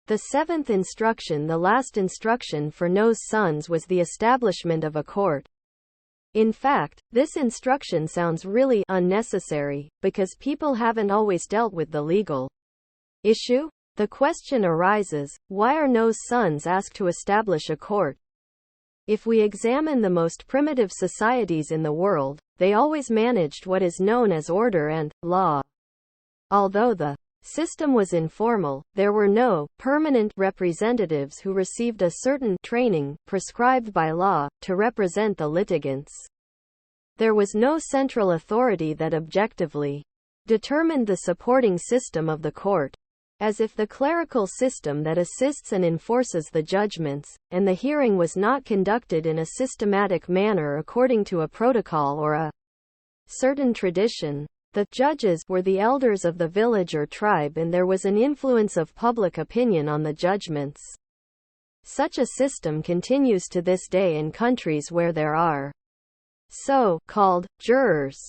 The seventh instruction, the last instruction for Noah's sons, was the establishment of a court. In fact, this instruction sounds really unnecessary, because people haven't always dealt with the legal issue. The question arises, why are Noah's sons asked to establish a court? If we examine the most primitive societies in the world, they always managed what is known as order and law. Although the system was informal, there were no permanent representatives who received a certain training, prescribed by law, to represent the litigants. There was no central authority that objectively determined the supporting system of the court, as if the clerical system that assists and enforces the judgments, and the hearing was not conducted in a systematic manner according to a protocol or a certain tradition. The judges were the elders of the village or tribe, and there was an influence of public opinion on the judgments. Such a system continues to this day in countries where there are so-called jurors.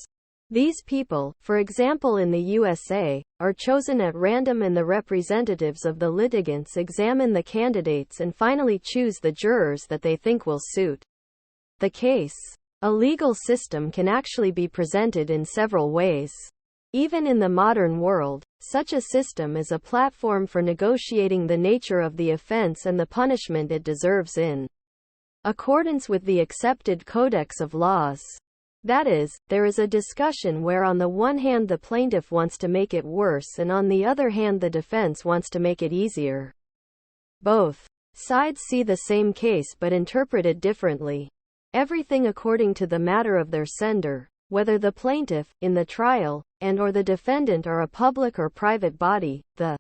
These people, for example in the USA, are chosen at random, and the representatives of the litigants examine the candidates and finally choose the jurors that they think will suit the case. A legal system can actually be presented in several ways. Even in the modern world, such a system is a platform for negotiating the nature of the offense and the punishment it deserves in accordance with the accepted codex of laws. That is, there is a discussion where on the one hand the plaintiff wants to make it worse and on the other hand the defense wants to make it easier. Both sides see the same case but interpret it differently. Everything according to the matter of their sender, whether the plaintiff, in the trial, and or the defendant are a public or private body. The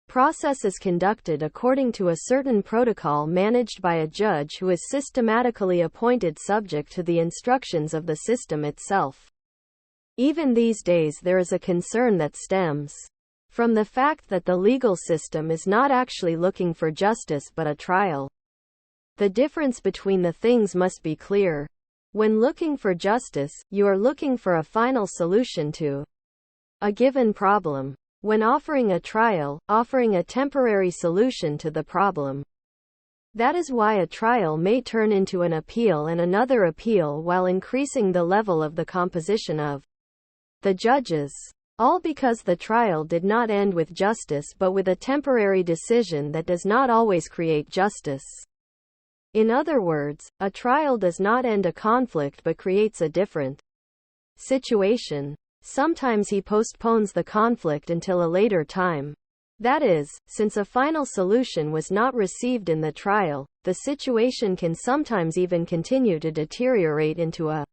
process is conducted according to a certain protocol managed by a judge who is systematically appointed subject to the instructions of the system itself. Even these days there is a concern that stems from the fact that the legal system is not actually looking for justice but a trial. The difference between the things must be clear. When looking for justice, you are looking for a final solution to a given problem. When offering a trial, offering a temporary solution to the problem. That is why a trial may turn into an appeal and another appeal while increasing the level of the composition of the judges. All because the trial did not end with justice but with a temporary decision that does not always create justice. In other words, a trial does not end a conflict but creates a different situation. Sometimes he postpones the conflict until a later time. That is, since a final solution was not received in the trial, the situation can sometimes even continue to deteriorate into a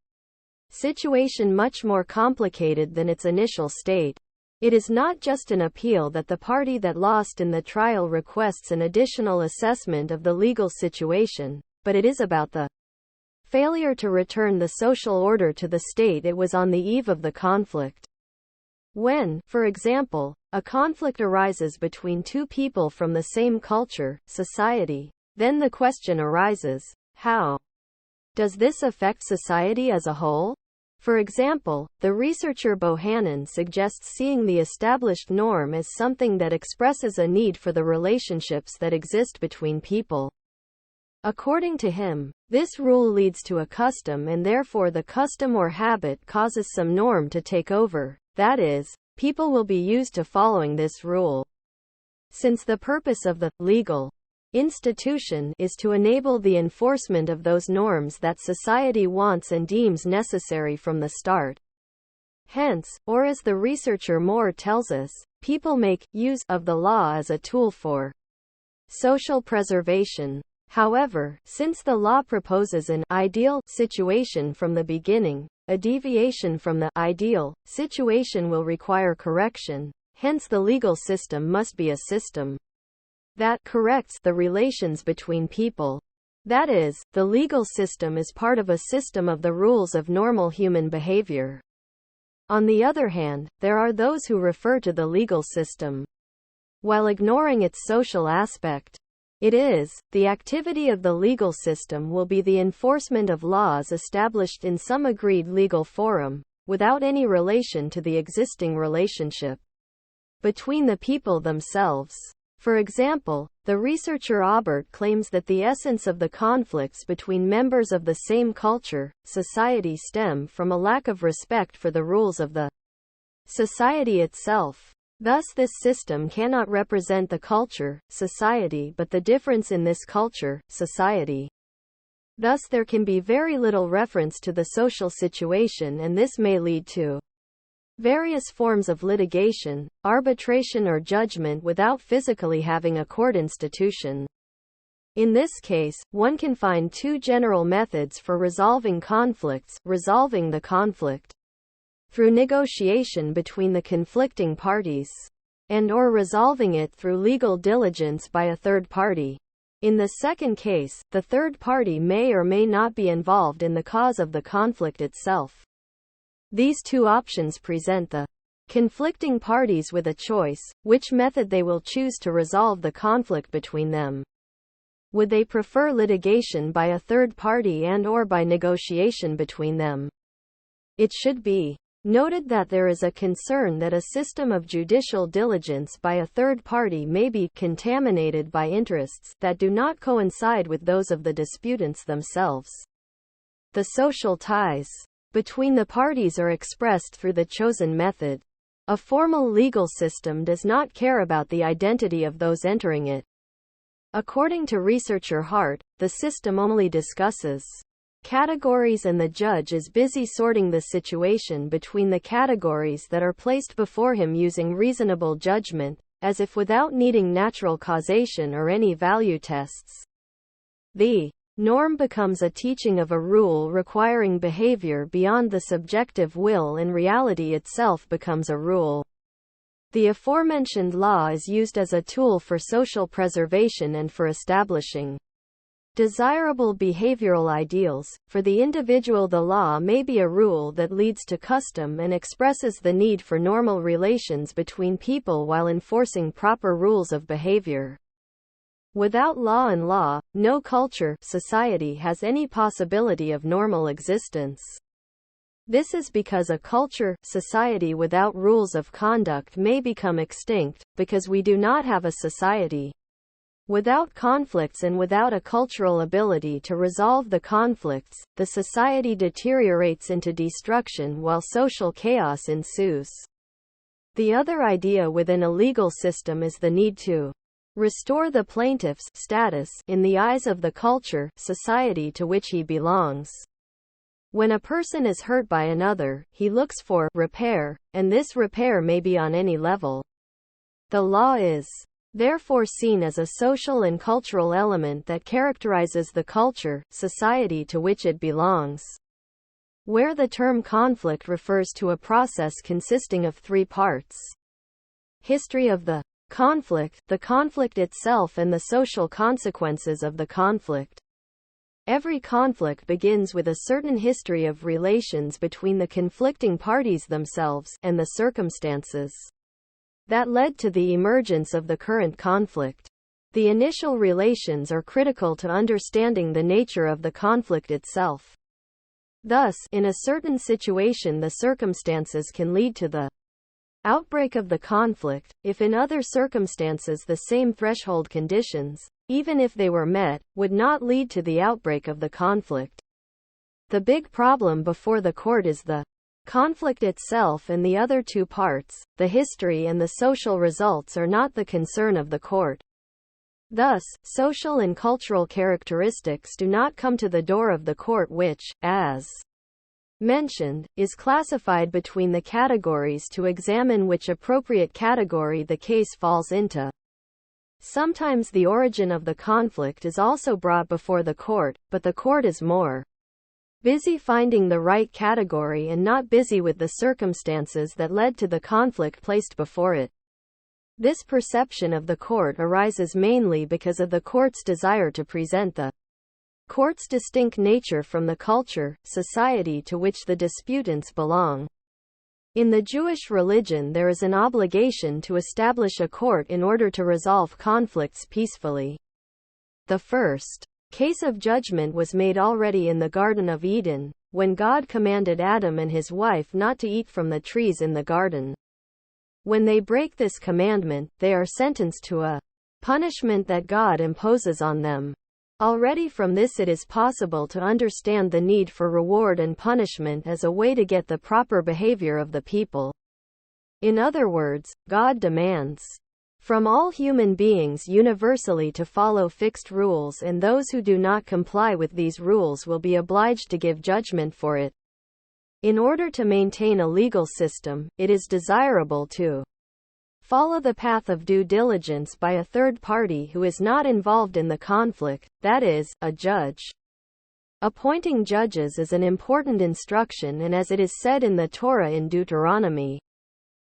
situation much more complicated than its initial state. It is not just an appeal that the party that lost in the trial requests an additional assessment of the legal situation, but it is about the failure to return the social order to the state it was on the eve of the conflict. When, for example, a conflict arises between two people from the same culture, society, then the question arises, how does this affect society as a whole? For example, the researcher Bohannon suggests seeing the established norm as something that expresses a need for the relationships that exist between people. According to him, this rule leads to a custom and therefore the custom or habit causes some norm to take over, that is, people will be used to following this rule. Since the purpose of the legal institution is to enable the enforcement of those norms that society wants and deems necessary from the start. Hence, or as the researcher Moore tells us, people make use of the law as a tool for social preservation. However, since the law proposes an ideal situation from the beginning, a deviation from the ideal situation will require correction. Hence the legal system must be a system that corrects the relations between people. That is, the legal system is part of a system of the rules of normal human behavior. On the other hand, there are those who refer to the legal system while ignoring its social aspect. It is, the activity of the legal system will be the enforcement of laws established in some agreed legal forum, without any relation to the existing relationship between the people themselves. For example, the researcher Aubert claims that the essence of the conflicts between members of the same culture, society stem from a lack of respect for the rules of the society itself. Thus this system cannot represent the culture, society but the difference in this culture, society. Thus there can be very little reference to the social situation, and this may lead to various forms of litigation, arbitration or judgment without physically having a court institution. In this case, one can find two general methods for resolving conflicts: resolving the conflict through negotiation between the conflicting parties, and/or resolving it through legal diligence by a third party. In the second case, the third party may or may not be involved in the cause of the conflict itself. These two options present the conflicting parties with a choice, which method they will choose to resolve the conflict between them. Would they prefer litigation by a third party and/or by negotiation between them? It should be noted that there is a concern that a system of judicial diligence by a third party may be contaminated by interests that do not coincide with those of the disputants themselves. The social ties between the parties are expressed through the chosen method. A formal legal system does not care about the identity of those entering it. According to researcher Hart, the system only discusses categories, and the judge is busy sorting the situation between the categories that are placed before him using reasonable judgment, as if without needing natural causation or any value tests. The norm becomes a teaching of a rule requiring behavior beyond the subjective will, and reality itself becomes a rule. The aforementioned law is used as a tool for social preservation and for establishing desirable behavioral ideals. For the individual, the law may be a rule that leads to custom and expresses the need for normal relations between people while enforcing proper rules of behavior. Without law and law, no culture, society has any possibility of normal existence. This is because a culture, society without rules of conduct may become extinct, because we do not have a society without conflicts, and without a cultural ability to resolve the conflicts, the society deteriorates into destruction while social chaos ensues. The other idea within a legal system is the need to restore the plaintiff's status in the eyes of the culture, society to which he belongs. When a person is hurt by another, he looks for repair, and this repair may be on any level. The law is therefore seen as a social and cultural element that characterizes the culture, society to which it belongs. Where the term conflict refers to a process consisting of three parts: history of the conflict itself, and the social consequences of the conflict. Every conflict begins with a certain history of relations between the conflicting parties themselves, and the circumstances that led to the emergence of the current conflict. The initial relations are critical to understanding the nature of the conflict itself. Thus, in a certain situation, the circumstances can lead to the outbreak of the conflict, if in other circumstances the same threshold conditions, even if they were met, would not lead to the outbreak of the conflict. The big problem before the court is the conflict itself, and the other two parts, the history and the social results, are not the concern of the court. Thus, social and cultural characteristics do not come to the door of the court, which, as mentioned, is classified between the categories to examine which appropriate category the case falls into. Sometimes the origin of the conflict is also brought before the court, but the court is more busy finding the right category and not busy with the circumstances that led to the conflict placed before it. This perception of the court arises mainly because of the court's desire to present the court's distinct nature from the culture, society to which the disputants belong. In the Jewish religion, there is an obligation to establish a court in order to resolve conflicts peacefully. The first case of judgment was made already in the Garden of Eden, when God commanded Adam and his wife not to eat from the trees in the garden. When they break this commandment, they are sentenced to a punishment that God imposes on them. Already from this it is possible to understand the need for reward and punishment as a way to get the proper behavior of the people. In other words, God demands from all human beings universally to follow fixed rules, and those who do not comply with these rules will be obliged to give judgment for it. In order to maintain a legal system, it is desirable to follow the path of due diligence by a third party who is not involved in the conflict, that is, a judge. Appointing judges is an important instruction, and as it is said in the Torah in Deuteronomy,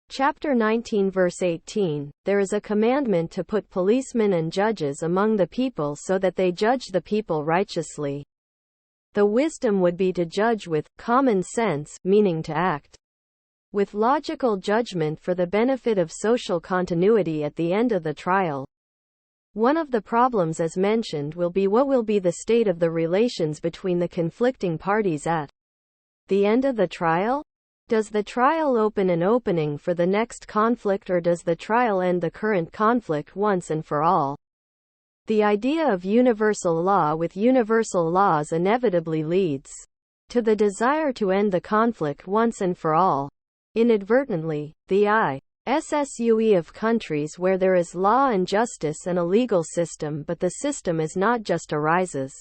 chapter 19 verse 18, there is a commandment to put policemen and judges among the people so that they judge the people righteously. The wisdom would be to judge with common sense, meaning to act with logical judgment for the benefit of social continuity at the end of the trial. One of the problems as mentioned will be what will be the state of the relations between the conflicting parties at the end of the trial? Does the trial open an opening for the next conflict, or does the trial end the current conflict once and for all? The idea of universal law with universal laws inevitably leads to the desire to end the conflict once and for all. Inadvertently, the ISSUE of countries where there is law and justice and a legal system, but the system is not just arises.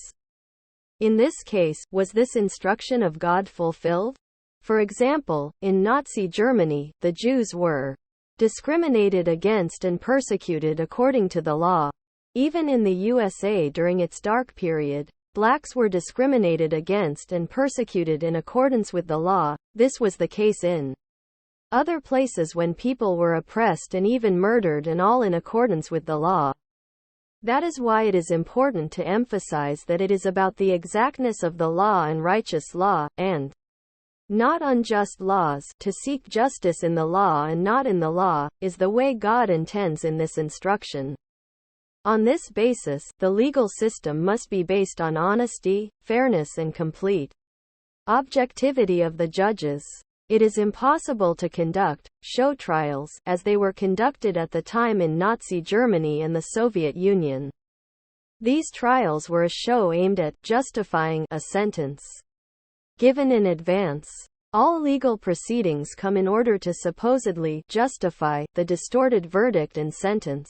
In this case, was this instruction of God fulfilled? For example, in Nazi Germany, the Jews were discriminated against and persecuted according to the law. Even in the USA during its dark period, blacks were discriminated against and persecuted in accordance with the law. This was the case in other places when people were oppressed and even murdered, and all in accordance with the law. That is why it is important to emphasize that it is about the exactness of the law and righteous law, and not unjust laws. To seek justice in the law and not in the law, is the way God intends in this instruction. On this basis, the legal system must be based on honesty, fairness and complete objectivity of the judges. It is impossible to conduct show trials, as they were conducted at the time in Nazi Germany and the Soviet Union. These trials were a show aimed at justifying a sentence given in advance. All legal proceedings come in order to supposedly justify the distorted verdict and sentence.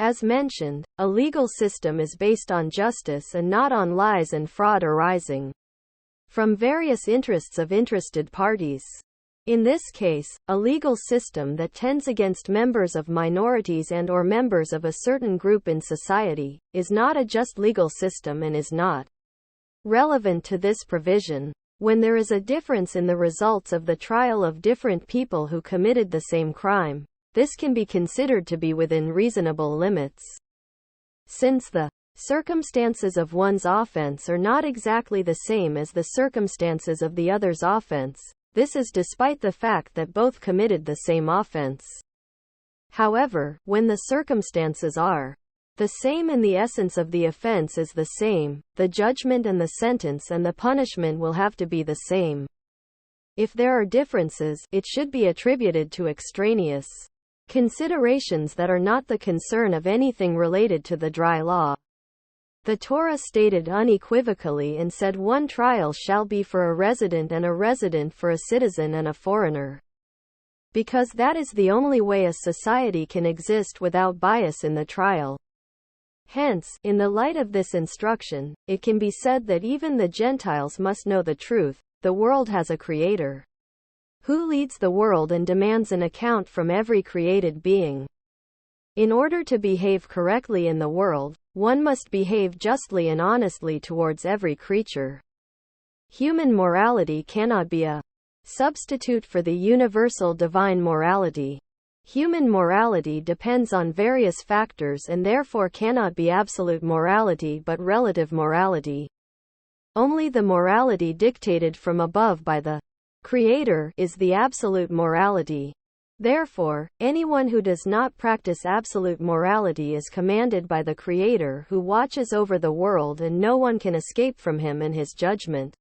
As mentioned, a legal system is based on justice and not on lies and fraud arising from various interests of interested parties. In this case, a legal system that tends against members of minorities and or members of a certain group in society, is not a just legal system and is not relevant to this provision. When there is a difference in the results of the trial of different people who committed the same crime, this can be considered to be within reasonable limits. Since the circumstances of one's offense are not exactly the same as the circumstances of the other's offense, this is despite the fact that both committed the same offense. However, when the circumstances are the same and the essence of the offense is the same, the judgment and the sentence and the punishment will have to be the same. If there are differences, it should be attributed to extraneous considerations that are not the concern of anything related to the dry law. The Torah stated unequivocally and said one trial shall be for a resident and a resident for a citizen and a foreigner. Because that is the only way a society can exist without bias in the trial. Hence, in the light of this instruction, it can be said that even the Gentiles must know the truth. The world has a creator who leads the world and demands an account from every created being. In order to behave correctly in the world, one must behave justly and honestly towards every creature. Human morality cannot be a substitute for the universal divine morality. Human morality depends on various factors and therefore cannot be absolute morality but relative morality. Only the morality dictated from above by the Creator is the absolute morality. Therefore, anyone who does not practice absolute morality is commanded by the Creator who watches over the world, and no one can escape from him and his judgment.